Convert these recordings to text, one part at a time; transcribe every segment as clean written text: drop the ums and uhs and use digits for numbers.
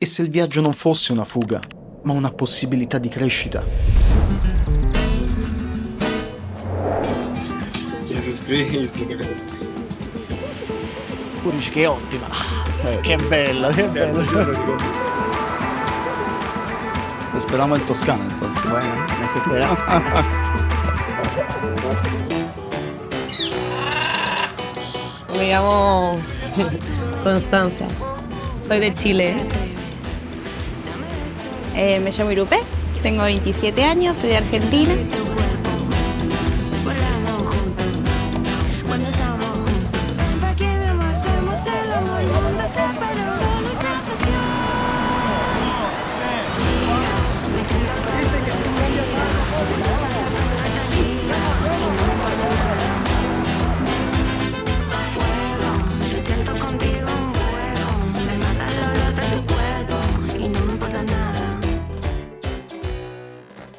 E se il viaggio non fosse una fuga, ma una possibilità di crescita? Jesus Cristo. Tu dici che è ottima. Che bello, che bello. Speriamo in Toscana, entonces. Bueno, no se espera. Me llamo Constanza, soy de Chile. Me llamo Irupe, tengo 27 años, soy de Argentina.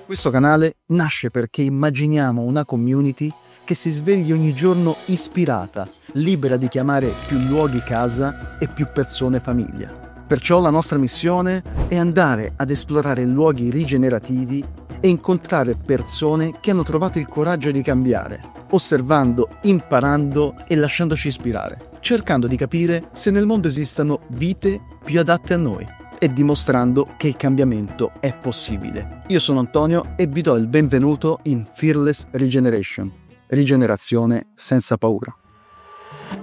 Questo canale nasce perché immaginiamo una community che si svegli ogni giorno ispirata, libera di chiamare più luoghi casa e più persone famiglia. Perciò la nostra missione è andare ad esplorare luoghi rigenerativi e incontrare persone che hanno trovato il coraggio di cambiare, osservando, imparando e lasciandoci ispirare, cercando di capire se nel mondo esistano vite più adatte a noi e dimostrando che il cambiamento è possibile. Io sono Antonio e vi do il benvenuto in Fearless Regeneration, rigenerazione senza paura.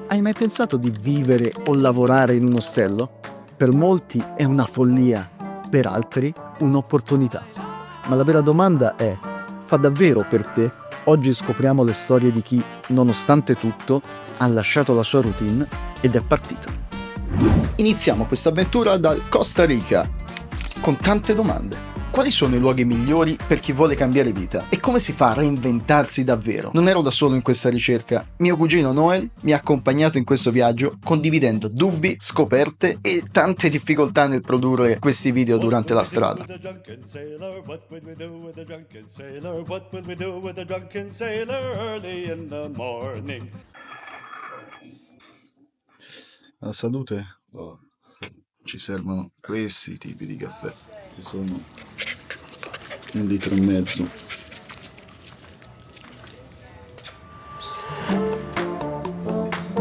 Hai mai pensato di vivere o lavorare in un ostello? Per molti è una follia, per altri un'opportunità. Ma la vera domanda è: fa davvero per te? Oggi scopriamo le storie di chi, nonostante tutto, ha lasciato la sua routine ed è partito. Iniziamo questa avventura dal Costa Rica con tante domande. Quali sono i luoghi migliori per chi vuole cambiare vita? E come si fa a reinventarsi davvero? Non ero da solo in questa ricerca. Mio cugino Noel mi ha accompagnato in questo viaggio, condividendo dubbi, scoperte e tante difficoltà nel produrre questi video durante la strada. Alla salute ci servono questi tipi di caffè, che sono 1,5 litri.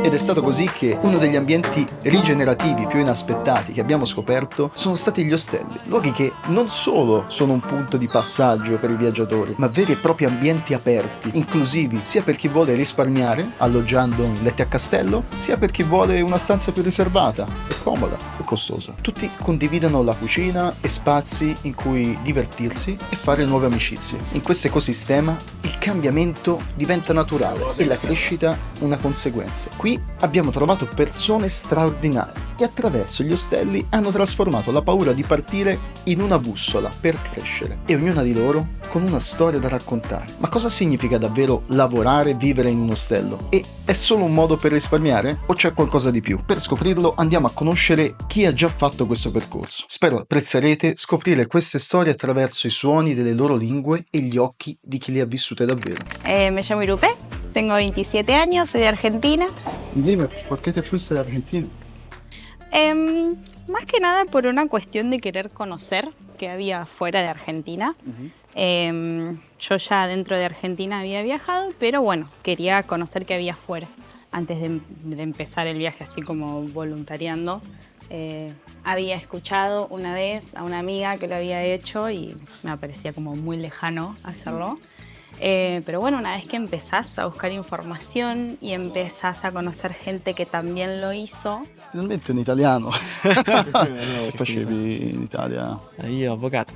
Ed è stato così che uno degli ambienti rigenerativi più inaspettati che abbiamo scoperto sono stati gli ostelli, luoghi che non solo sono un punto di passaggio per i viaggiatori, ma veri e propri ambienti aperti, inclusivi sia per chi vuole risparmiare, alloggiando in letti a castello, sia per chi vuole una stanza più riservata, e comoda e costosa. Tutti condividono la cucina e spazi in cui divertirsi e fare nuove amicizie. In questo ecosistema il cambiamento diventa naturale e la crescita una conseguenza. Qui abbiamo trovato persone straordinarie che attraverso gli ostelli hanno trasformato la paura di partire in una bussola per crescere, e ognuna di loro con una storia da raccontare. Ma cosa significa davvero lavorare e vivere in un ostello? E è solo un modo per risparmiare o c'è qualcosa di più? Per scoprirlo andiamo a conoscere chi ha già fatto questo percorso. Spero apprezzerete scoprire queste storie attraverso i suoni delle loro lingue e gli occhi di chi le ha vissute davvero. Me llamo Irupe, tengo 27 años, soy de Argentina. Dime, ¿por qué te fuiste de Argentina? Más que nada por una cuestión de querer conocer qué había fuera de Argentina. Yo ya dentro de Argentina había viajado, pero bueno, quería conocer qué había fuera. Antes de empezar el viaje así como voluntariando, había escuchado una vez a una amiga que lo había hecho y me parecía como muy lejano hacerlo. Pero bueno, una vez que empezás a buscar información y empezás a conocer gente que también lo hizo. Finalmente un italiano. Che facevi in Italia? Io avvocato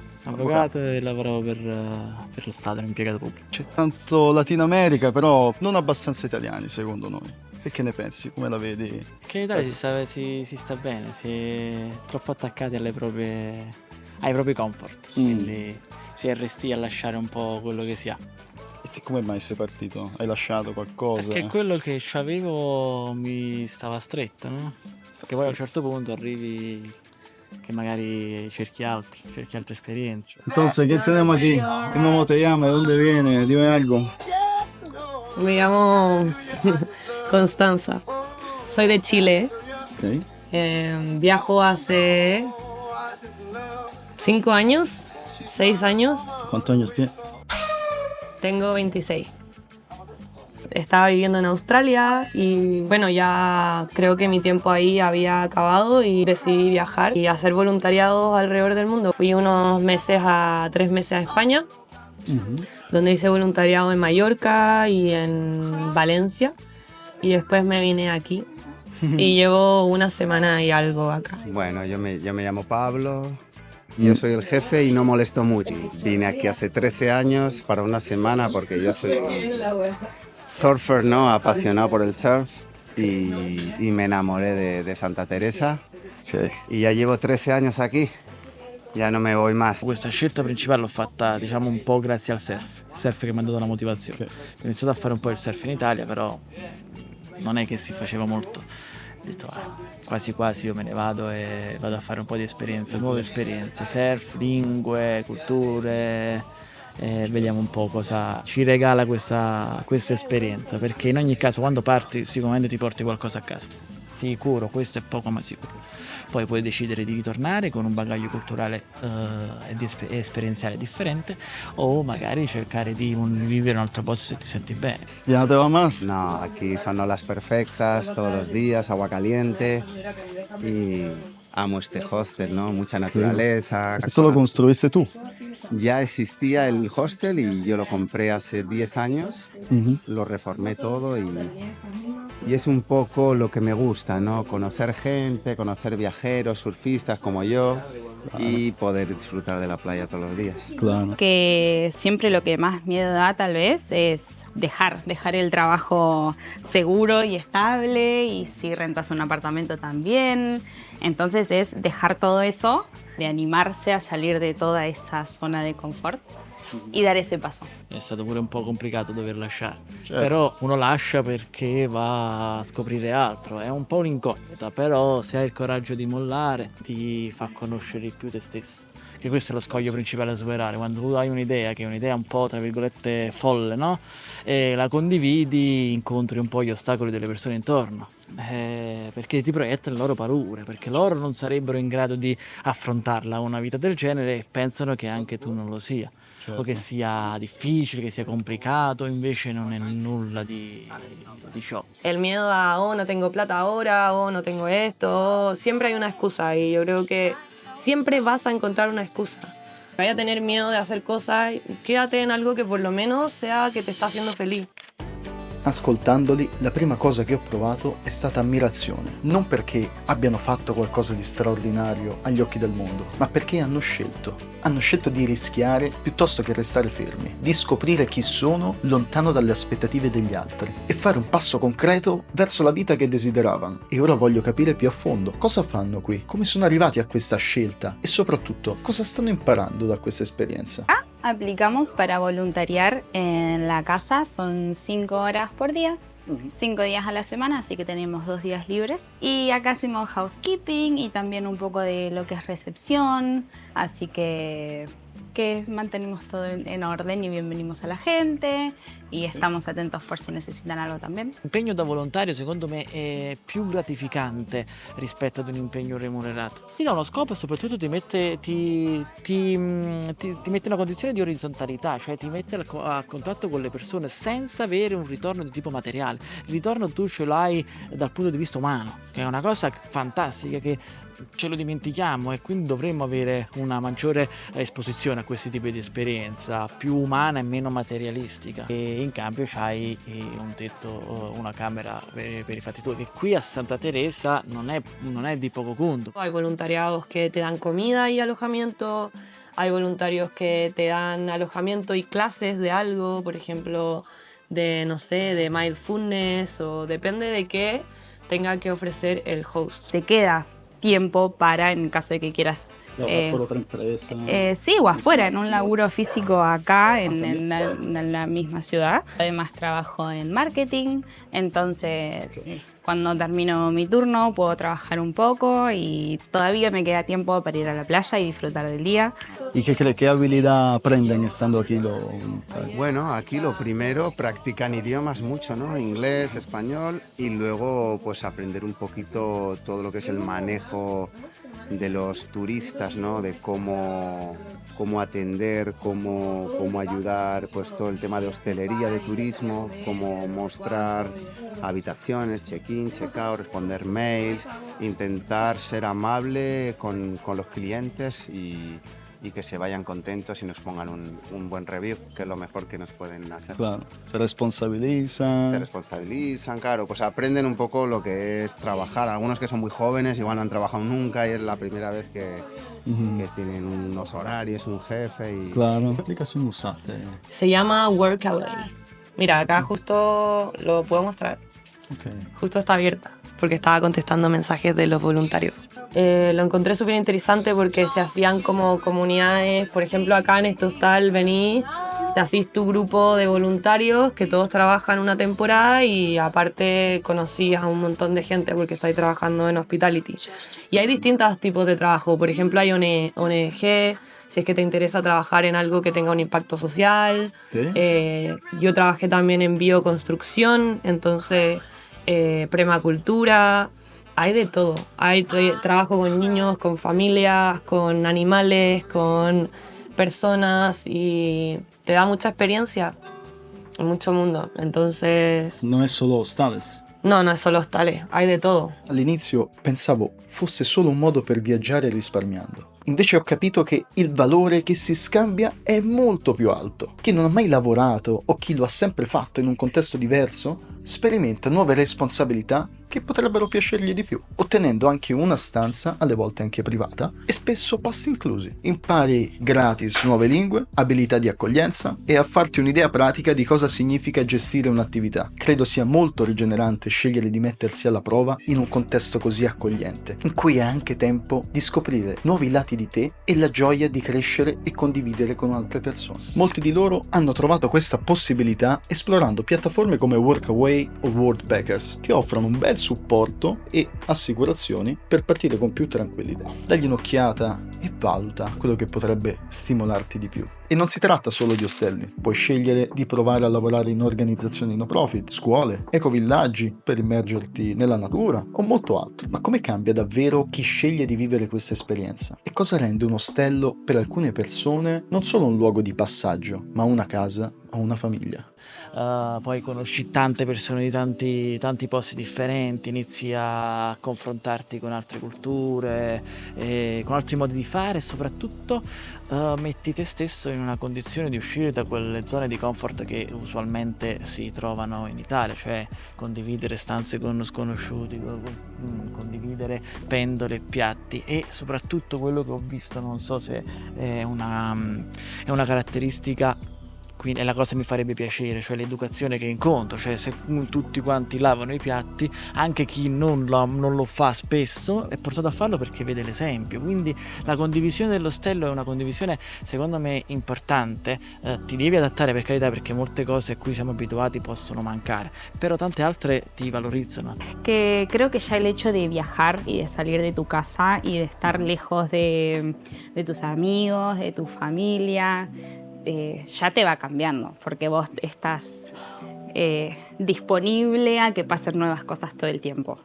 e lavoro per lo Stato, un impiegato pubblico. C'è tanto Latino America, però non abbastanza italiani secondo noi. E che ne pensi? Come la vedi? Che in Italia si sta bene, si è troppo attaccati ai propri comfort, quindi si è resti a lasciare un po' quello che si ha. E te come mai sei partito? Hai lasciato qualcosa? Perché quello che c'avevo mi stava stretto, no? Che poi a un certo punto arrivi che magari cerchi altre esperienze. Entonces, ¿qué tenemos aquí? ¿Cómo te llamas? ¿De dónde vienes? Dime algo. Me llamo Constanza, soy de Chile. Ok. Viajo hace 5 años, 6 años, ¿Cuántos años tienes? tengo 26. Estaba viviendo en Australia y bueno, ya creo que mi tiempo ahí había acabado y decidí viajar y hacer voluntariados alrededor del mundo. Fui unos meses 3 meses a España, donde hice voluntariado en Mallorca y en Valencia, y después me vine aquí y llevo una semana y algo acá. Bueno, yo me llamo Pablo, yo soy el jefe y no molesto mucho. Vine aquí hace 13 años para una semana porque yo soy surfer, ¿no? Apasionado por el surf y me enamoré de Santa Teresa. Y ya llevo 13 años aquí, ya no me voy más. Questa scelta principale l'ho fatta, diciamo, un po' grazie al surf. Il surf che mi ha dato la motivazione. Ho iniziato a fare un po' il surf in Italia, però non è che si faceva molto. Ho detto, quasi quasi io me ne vado e vado a fare un po' di esperienza, nuove esperienze, surf, lingue, culture. Vediamo un po' cosa ci regala questa esperienza, perché in ogni caso quando parti sicuramente ti porti qualcosa a casa. Sicuro, questo è poco ma sicuro. Poi puoi decidere di ritornare con un bagaglio culturale e esperienziale differente, o magari cercare di vivere in un altro posto se ti senti bene. ¿Ya no te va más? No, aquí son olas perfectas todos los días, agua caliente y amo este hostel, ¿no? Mucha naturaleza. ¿Esto lo construiste tú? Ya existía el hostel y yo lo compré hace 10 años, lo reformé todo y es un poco lo que me gusta, ¿no? Conocer gente, conocer viajeros, surfistas como yo y poder disfrutar de la playa todos los días. Claro. Que siempre lo que más miedo da tal vez es dejar el trabajo seguro y estable, y si rentas un apartamento también. Entonces es dejar todo eso, de animarse a salir de toda esa zona de confort y dar ese paso. È stato pure un po' complicato dover lasciare, però uno lascia perché va a scoprire altro, è un po' un'incognita, però se hai il coraggio di mollare ti fa conoscere di più te stesso. Che questo è lo scoglio principale da superare, quando tu hai un'idea, che è un'idea un po' tra virgolette folle, no? E la condividi, incontri un po' gli ostacoli delle persone intorno, perché ti proiettano le loro paure, perché loro non sarebbero in grado di affrontarla una vita del genere e pensano che anche tu non lo sia. O che sia difficile, che sia complicato, invece non è nulla di ciò. El miedo a, oh, no tengo plata ahora, oh, no tengo esto, oh, siempre hay una excusa y yo creo que siempre vas a encontrar una excusa. Vaya a tener miedo de hacer cosas, quédate en algo que por lo menos sea que te está haciendo feliz. Ascoltandoli, la prima cosa che ho provato è stata ammirazione, non perché abbiano fatto qualcosa di straordinario agli occhi del mondo, ma perché hanno scelto di rischiare piuttosto che restare fermi, di scoprire chi sono lontano dalle aspettative degli altri e fare un passo concreto verso la vita che desideravano. E ora voglio capire più a fondo cosa fanno qui, come sono arrivati a questa scelta e soprattutto cosa stanno imparando da questa esperienza. Aplicamos para voluntariar en la casa, son 5 horas por día, 5 días a la semana, así que tenemos 2 días libres. Y acá hacemos housekeeping y también un poco de lo que es recepción, así que mantenemos todo en orden y bienvenimos a la gente y estamos atentos por si necesitan algo también. L'impegno da volontario secondo me è più gratificante rispetto ad un impegno remunerato. Ti dà uno scopo e soprattutto ti mette in una condizione di orizzontalità, cioè ti mette a contatto con le persone senza avere un ritorno di tipo materiale. Il ritorno tu ce l'hai dal punto di vista umano, che è una cosa fantastica che ce lo dimentichiamo, e quindi dovremmo avere una maggiore esposizione a questi tipi di esperienza, più umana e meno materialistica, e in cambio c'hai un tetto, una camera per i fatti tuoi, che qui a Santa Teresa non è di poco conto. Hay voluntariados que te dan comida y alojamiento, hay voluntarios que te dan alojamiento y clases de algo, por ejemplo, de, no sé, de mindfulness, o depende de qué tenga que ofrecer el host. Te queda tiempo para, en caso de que quieras Por otra empresa. sí, o afuera, en un laburo físico acá, en la misma ciudad. Además trabajo en marketing, entonces cuando termino mi turno puedo trabajar un poco y todavía me queda tiempo para ir a la playa y disfrutar del día. ¿Y qué habilidad aprenden estando aquí? Bueno, aquí lo primero, practican idiomas mucho, ¿no? Inglés, español, y luego pues aprender un poquito todo lo que es el manejo de los turistas, ¿no? De cómo atender, cómo ayudar, pues todo el tema de hostelería, de turismo, cómo mostrar habitaciones, check-in, check-out, responder mails, intentar ser amable con los clientes y que se vayan contentos y nos pongan un buen review, que es lo mejor que nos pueden hacer. Claro, se responsabilizan. Se responsabilizan, claro, pues aprenden un poco lo que es trabajar. Algunos que son muy jóvenes, igual no han trabajado nunca y es la primera vez que tienen unos horarios, un jefe y... Claro. ¿Qué aplicación usaste? Se llama Workaway. Mira, acá justo lo puedo mostrar. Okay. Justo está abierta porque estaba contestando mensajes de los voluntarios. Lo encontré súper interesante porque se hacían como comunidades. Por ejemplo, acá en este hostal venís, te hacís tu grupo de voluntarios que todos trabajan una temporada y aparte conocías a un montón de gente porque estáis trabajando en hospitality. Y hay distintos tipos de trabajo. Por ejemplo, hay ONG, si es que te interesa trabajar en algo que tenga un impacto social. Yo trabajé también en bioconstrucción, entonces permacultura. Hay de todo. Hay trabajo con niños, con familias, con animales, con personas y te da mucha experiencia en mucho mundo. Entonces... Non è solo hostales. No, no es solo hostales, hay de todo. All'inizio pensavo fosse solo un modo per viaggiare risparmiando. Invece ho capito che il valore che si scambia è molto più alto. Chi non ha mai lavorato o chi lo ha sempre fatto in un contesto diverso sperimenta nuove responsabilità che potrebbero piacergli di più, ottenendo anche una stanza, alle volte anche privata, e spesso pasti inclusi. Impari gratis nuove lingue, abilità di accoglienza e a farti un'idea pratica di cosa significa gestire un'attività. Credo sia molto rigenerante scegliere di mettersi alla prova in un contesto così accogliente, in cui hai anche tempo di scoprire nuovi lati di te e la gioia di crescere e condividere con altre persone. Molti di loro hanno trovato questa possibilità esplorando piattaforme come Workaway o Worldpackers, che offrono un bel supporto e assicurazioni per partire con più tranquillità. Dagli un'occhiata e valuta quello che potrebbe stimolarti di più. E non si tratta solo di ostelli, puoi scegliere di provare a lavorare in organizzazioni no profit, scuole, ecovillaggi per immergerti nella natura o molto altro. Ma come cambia davvero chi sceglie di vivere questa esperienza? E cosa rende un ostello per alcune persone non solo un luogo di passaggio, ma una casa o una famiglia? Poi conosci tante persone di tanti posti differenti, inizi a confrontarti con altre culture, con altri modi di fare e soprattutto metti te stesso in una condizione di uscire da quelle zone di comfort che usualmente si trovano in Italia, cioè condividere stanze con sconosciuti, condividere pendole e piatti e soprattutto quello che ho visto, non so se è una caratteristica, quindi è la cosa che mi farebbe piacere, cioè l'educazione che incontro, cioè se tutti quanti lavano i piatti, anche chi non lo fa spesso è portato a farlo perché vede l'esempio, quindi la condivisione dell'ostello è una condivisione secondo me importante, ti devi adattare per carità perché molte cose a cui siamo abituati possono mancare, però tante altre ti valorizzano. Que creo que ya el hecho de viajar y de salir de tu casa y de estar lejos de tus amigos, de tu familia, ya te va cambiando, porque vos estás disponible a que pasen nuevas cosas todo el tiempo.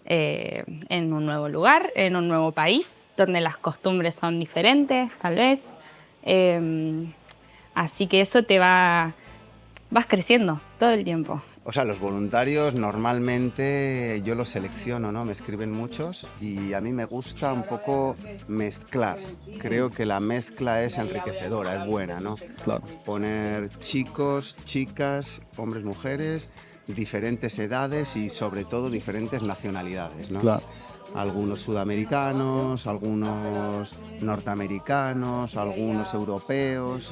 En un nuevo lugar, en un nuevo país, donde las costumbres son diferentes, tal vez. Así que eso vas creciendo todo el tiempo. O sea, los voluntarios normalmente yo los selecciono, ¿no? Me escriben muchos y a mí me gusta un poco mezclar. Creo que la mezcla es enriquecedora, es buena, ¿no? Claro. Poner chicos, chicas, hombres, mujeres, diferentes edades y sobre todo diferentes nacionalidades, ¿no? Claro. Algunos sudamericanos, algunos norteamericanos, algunos europeos,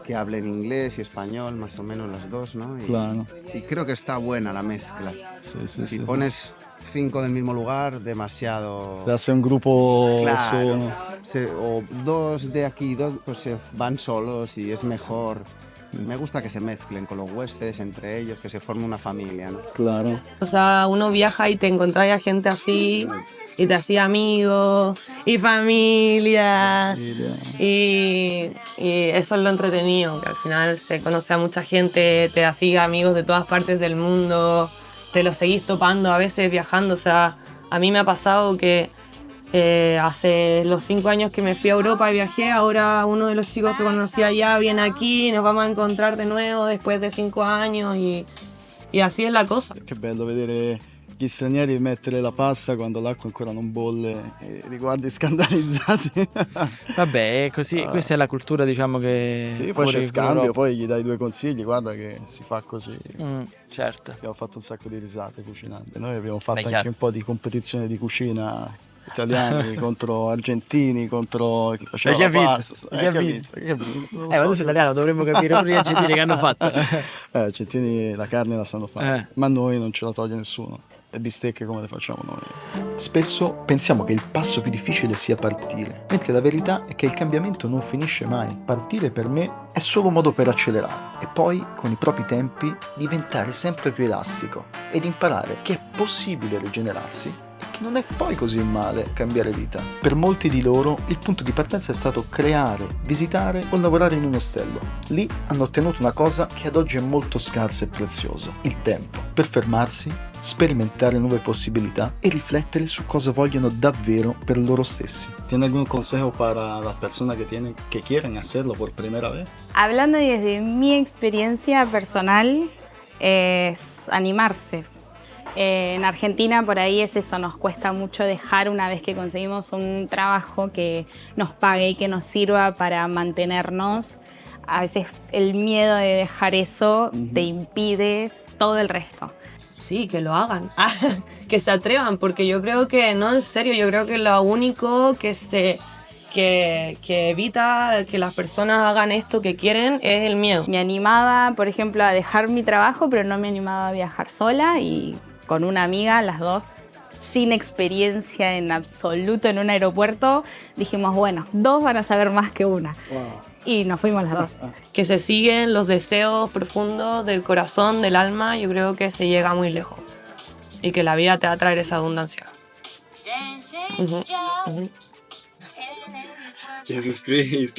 que hablen inglés y español, más o menos las dos, ¿no? Claro. Y creo que está buena la mezcla. Sí, Si pones 5 del mismo lugar, demasiado... Se hace un grupo Claro, solo. o 2 de aquí, 2 pues se van solos y es mejor. Me gusta que se mezclen con los huéspedes entre ellos, que se forme una familia, ¿no? Claro. O sea, uno viaja y te encontrás a gente así y te hacía amigos y familia y eso es lo entretenido, que al final se conoce a mucha gente, te hacía amigos de todas partes del mundo, te los seguís topando a veces viajando. O sea, a mí me ha pasado que Hace los 5 años que me fui a Europa y viajé, ahora uno de los chicos que conocí allá viene aquí, nos vamos a encontrar de nuevo después de 5 años y así es la cosa. Che bello vedere gli stranieri mettere la pasta quando l'acqua ancora non bolle e li guardi scandalizzati. Vabbè, è così, questa è la cultura, diciamo, che Sì, poi fuori c'è scambio, dall'Europa. poi gli dai 2 consigli, guarda che si fa così. Certo. Abbiamo fatto un sacco di risate cucinando. Noi abbiamo fatto Beh, anche chiaro. un po' di competizione di cucina italiani contro argentini, contro chi faceva Hai la capito? pasta. Hai capito? Ma tu sei italiano, dovremmo capire pure gli argentini che hanno fatto. Argentini la carne la sanno fare, ma noi non ce la toglie nessuno. Le bistecche come le facciamo noi? Spesso pensiamo che il passo più difficile sia partire, mentre la verità è che il cambiamento non finisce mai. Partire per me è solo un modo per accelerare e poi, con i propri tempi, diventare sempre più elastico ed imparare che è possibile rigenerarsi e che non è poi così male cambiare vita. Per molti di loro il punto di partenza è stato creare, visitare o lavorare in un ostello. Lì hanno ottenuto una cosa che ad oggi è molto scarsa e preziosa: il tempo per fermarsi, sperimentare nuove possibilità e riflettere su cosa vogliono davvero per loro stessi. ¿Tiene algún consejo para las personas que quieren hacerlo por primera vez? Hablando desde mi experiencia personal, es animarse. En Argentina por ahí es eso, nos cuesta mucho dejar una vez que conseguimos un trabajo que nos pague y que nos sirva para mantenernos. A veces el miedo de dejar eso te impide todo el resto. Sí, que lo hagan, que se atrevan, porque yo creo que, no, en serio, yo creo que lo único que evita que las personas hagan esto que quieren es el miedo. Me animaba, por ejemplo, a dejar mi trabajo, pero no me animaba a viajar sola y con una amiga, las dos, sin experiencia en absoluto en un aeropuerto, dijimos, bueno, 2 van a saber más que una. Y nos fuimos las 2. Que se siguen los deseos profundos del corazón, del alma, yo creo que se llega muy lejos. Y que la vida te va a traer esa abundancia. Ujú, ujú. Jesus Christ!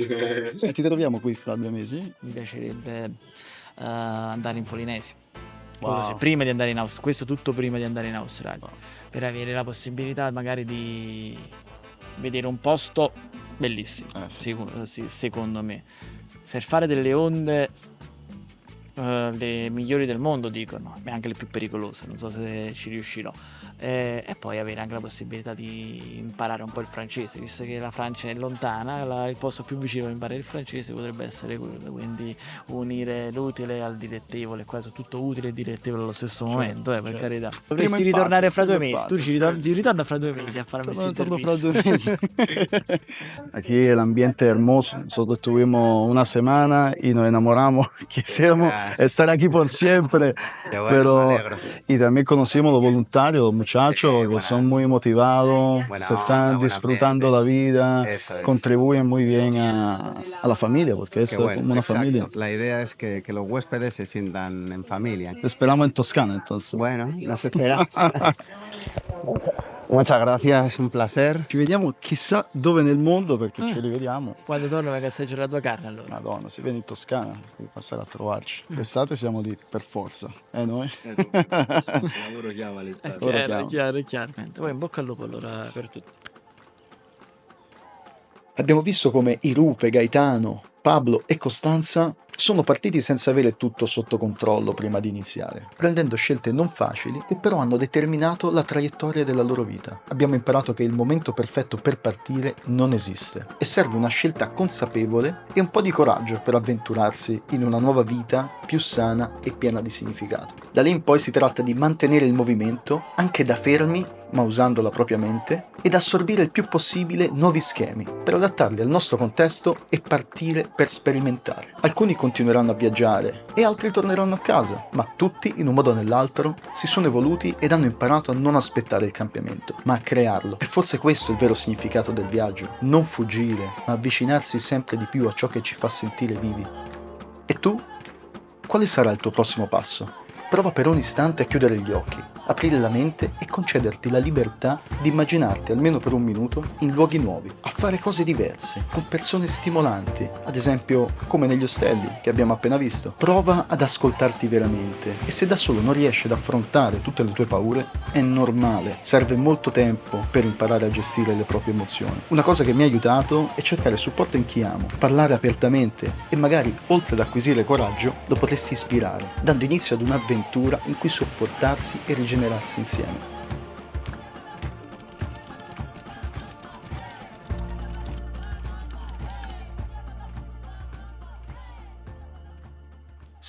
Ti troviamo qui fra 2 mesi? Mi piacerebbe andare in Polinesia. Wow. Quello sì, prima di andare in Australia, questo tutto prima di andare in Australia, per avere la possibilità magari di vedere un posto bellissimo, secondo me. Surfare delle onde le migliori del mondo, dicono, e anche le più pericolose, non so se ci riuscirò. E poi avere anche la possibilità di imparare un po' il francese, visto che la Francia è lontana, il posto più vicino per imparare il francese potrebbe essere quello, quindi unire l'utile al dilettevole, qua sono tutto utile e dilettevole allo stesso momento, per carità. Dovresti ritornare fra 2 mesi, tu ci ritorna fra 2 mesi a fare questa Torno intervista. fra 2 mesi. Aquí el ambiente es hermoso. Nosotros estuvimos una semana y nos enamoramos. Quisiéramos estar aquí por siempre. Qué bueno, Pero, me alegro. y también conocimos los voluntarios, los muchachos Sí, que buena- son muy motivados, buena se onda, están buen disfrutando ambiente. la vida, Eso es. contribuyen muy bien a la familia, porque Qué eso es bueno, como una exacto. familia. La idea es que los huéspedes se sientan en familia. Te esperamos en Toscana, entonces. Bueno, nos esperamos. Muchas gracias, un placer. Ci vediamo chissà dove nel mondo, perché ci rivediamo. Quando torno vengo a assaggiare la tua carne allora. Madonna, se vieni in Toscana, devi passare a trovarci. L'estate siamo lì per forza, noi? Lavoro chiama l'estate. Ora Chiaro. Poi in bocca al lupo allora per tutti. Abbiamo visto come Irupe, Gaetano, Pablo e Costanza sono partiti senza avere tutto sotto controllo prima di iniziare, prendendo scelte non facili che però hanno determinato la traiettoria della loro vita. Abbiamo imparato che il momento perfetto per partire non esiste e serve una scelta consapevole e un po' di coraggio per avventurarsi in una nuova vita più sana e piena di significato. Da lì in poi si tratta di mantenere il movimento anche da fermi, ma usando la propria mente, ed assorbire il più possibile nuovi schemi per adattarli al nostro contesto e partire per sperimentare. Alcuni continueranno a viaggiare e altri torneranno a casa, ma tutti, in un modo o nell'altro, si sono evoluti ed hanno imparato a non aspettare il cambiamento, ma a crearlo. E forse questo è il vero significato del viaggio: non fuggire, ma avvicinarsi sempre di più a ciò che ci fa sentire vivi. E tu? Quale sarà il tuo prossimo passo? Prova per un istante a chiudere gli occhi, aprire la mente e concederti la libertà di immaginarti almeno per un minuto in luoghi nuovi, a fare cose diverse, con persone stimolanti, ad esempio come negli ostelli che abbiamo appena visto. Prova ad ascoltarti veramente e se da solo non riesci ad affrontare tutte le tue paure, è normale, serve molto tempo per imparare a gestire le proprie emozioni. Una cosa che mi ha aiutato è cercare supporto in chi amo, parlare apertamente e magari, oltre ad acquisire coraggio, lo potresti ispirare, dando inizio ad un'avventura in cui sopportarsi e rigenerarsi insieme.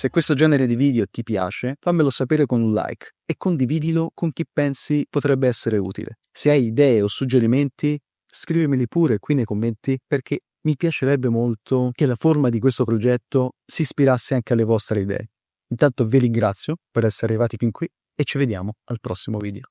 Se questo genere di video ti piace, fammelo sapere con un like e condividilo con chi pensi potrebbe essere utile. Se hai idee o suggerimenti, scrivimeli pure qui nei commenti perché mi piacerebbe molto che la forma di questo progetto si ispirasse anche alle vostre idee. Intanto vi ringrazio per essere arrivati fin qui e ci vediamo al prossimo video.